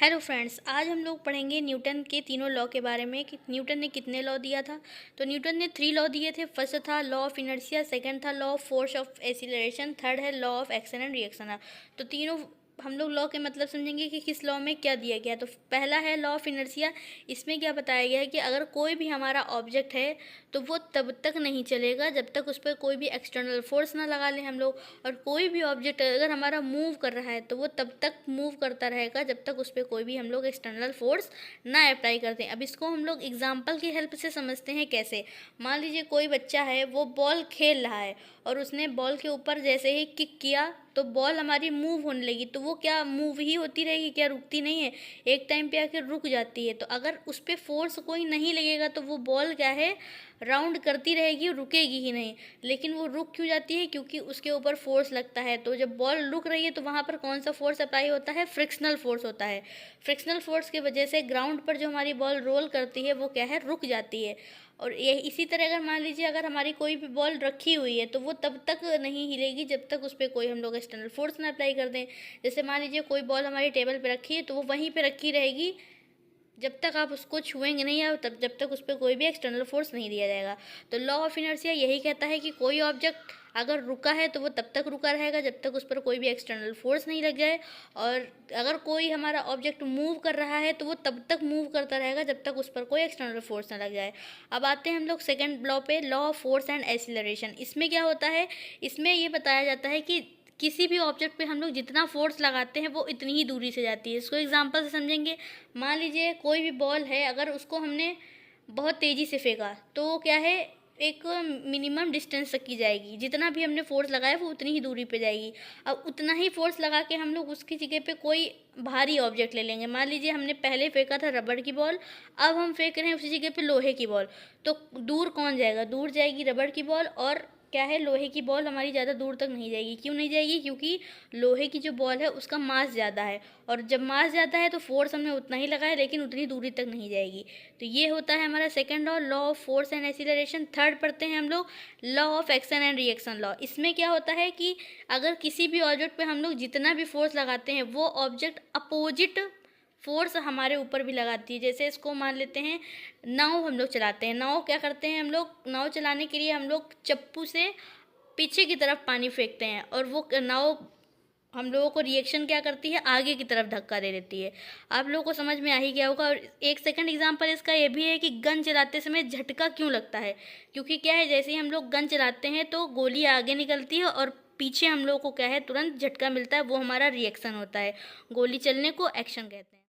Hello friends, आज हम लोग पढ़ेंगे न्यूटन के तीनों लॉ के बारे में कि न्यूटन ने कितने लॉ दिया था। तो न्यूटन ने 3 लॉ दिए थे। फर्स्ट था लॉ ऑफ इनर्शिया, सेकंड था law of force of acceleration, third है law of action and reaction. तो तीनों हम लोग लॉ के मतलब समझेंगे कि किस लॉ में क्या दिया गया। तो पहला है लॉ ऑफ इनर्शिया। इसमें क्या बताया गया है कि अगर कोई भी हमारा ऑब्जेक्ट है तो वो तब तक नहीं चलेगा जब तक उस पर कोई भी एक्सटर्नल फोर्स ना लगा लें हम लोग। और कोई भी ऑब्जेक्ट अगर हमारा मूव कर रहा है तो वो तब तक मूव करता रहेगा जब तक उस पर कोई भी हम लोग एक्सटर्नल फोर्स ना अप्लाई करते हैं। अब इसको हम लोग एग्जाम्पल की हेल्प से समझते हैं। कैसे? मान लीजिए कोई बच्चा है, वो बॉल खेल रहा है और उसने बॉल के ऊपर जैसे ही किक किया तो बॉल हमारी मूव होने लगी। तो वो क्या मूव ही होती रहेगी, क्या रुकती नहीं है? एक टाइम पे आकर रुक जाती है। तो अगर उस पर फोर्स कोई नहीं लगेगा तो वो बॉल क्या है, राउंड करती रहेगी, रुकेगी ही नहीं। लेकिन वो रुक क्यों जाती है? क्योंकि उसके ऊपर फोर्स लगता है। तो जब बॉल रुक रही है तो वहाँ पर कौन सा फोर्स अप्लाई होता है? फ्रिक्शनल फोर्स होता है। फ्रिक्शनल फोर्स की वजह से ग्राउंड पर जो हमारी बॉल रोल करती है वो क्या है, रुक जाती है। और ये इसी तरह अगर मान लीजिए अगर हमारी कोई भी बॉल रखी हुई है तो वो तब तक नहीं हिलेगी जब तक उस पर कोई हम लोग एक्सटर्नल फोर्स ना अप्लाई कर दें। जैसे मान लीजिए कोई बॉल हमारी टेबल पे रखी है तो वो वहीं पे रखी रहेगी जब तक आप उसको छुएंगे नहीं, या तब जब तक उस पर कोई भी एक्सटर्नल फोर्स नहीं दिया जाएगा। तो लॉ ऑफ इनर्शिया यही कहता है कि कोई ऑब्जेक्ट अगर रुका है तो वो तब तक रुका रहेगा जब तक उस पर कोई भी एक्सटर्नल फोर्स नहीं लग जाए। और अगर कोई हमारा ऑब्जेक्ट मूव कर रहा है तो वो तब तक मूव करता रहेगा जब तक उस पर कोई एक्सटर्नल फोर्स ना लग जाए। अब आते हैं हम लोग सेकेंड लॉ पे, law of force and acceleration. इसमें क्या होता है? इसमें ये बताया जाता है कि किसी भी ऑब्जेक्ट पे हम लोग जितना फोर्स लगाते हैं वो इतनी ही दूरी से जाती है। इसको एग्जांपल से समझेंगे। मान लीजिए कोई भी बॉल है, अगर उसको हमने बहुत तेज़ी से फेंका तो क्या है, एक मिनिमम डिस्टेंस तक की जाएगी। जितना भी हमने फोर्स लगाया वो उतनी ही दूरी पे जाएगी। अब उतना ही फोर्स लगा के हम लोग उसकी जगह पे कोई भारी ऑब्जेक्ट ले लेंगे। मान लीजिए हमने पहले फेंका था रबड़ की बॉल, अब हम फेंक रहे हैं उसी जगह पे लोहे की बॉल। तो दूर कौन जाएगा? दूर जाएगी रबड़ की बॉल। और क्या है, लोहे की बॉल हमारी ज़्यादा दूर तक नहीं जाएगी। क्यों नहीं जाएगी? क्योंकि लोहे की जो बॉल है उसका मास ज़्यादा है, और जब मास ज़्यादा है तो फोर्स हमने उतना ही लगाया लेकिन उतनी दूरी तक नहीं जाएगी। तो ये होता है हमारा second law, law of force and acceleration. Third पढ़ते हैं हम लोग law of action and reaction law. इसमें क्या होता है कि अगर किसी भी ऑब्जेक्ट पे हम लोग जितना भी फोर्स लगाते हैं वो ऑब्जेक्ट अपोजिट फोर्स हमारे ऊपर भी लगाती है। जैसे इसको मान लेते हैं, नाव हम लोग चलाते हैं। नाव क्या करते हैं हम लोग? नाव चलाने के लिए हम लोग चप्पू से पीछे की तरफ पानी फेंकते हैं और वो नाव हम लोगों को रिएक्शन क्या करती है, आगे की तरफ धक्का दे देती है। आप लोगों को समझ में आ ही गया होगा। और एक सेकंड एग्जांपल इसका ये भी है कि गन चलाते समय झटका क्यों लगता है? क्योंकि क्या है, जैसे ही हम लोग गन चलाते हैं तो गोली आगे निकलती है और पीछे हम लोगों को क्या है, तुरंत झटका मिलता है। वो हमारा रिएक्शन होता है। गोली चलने को एक्शन कहते हैं।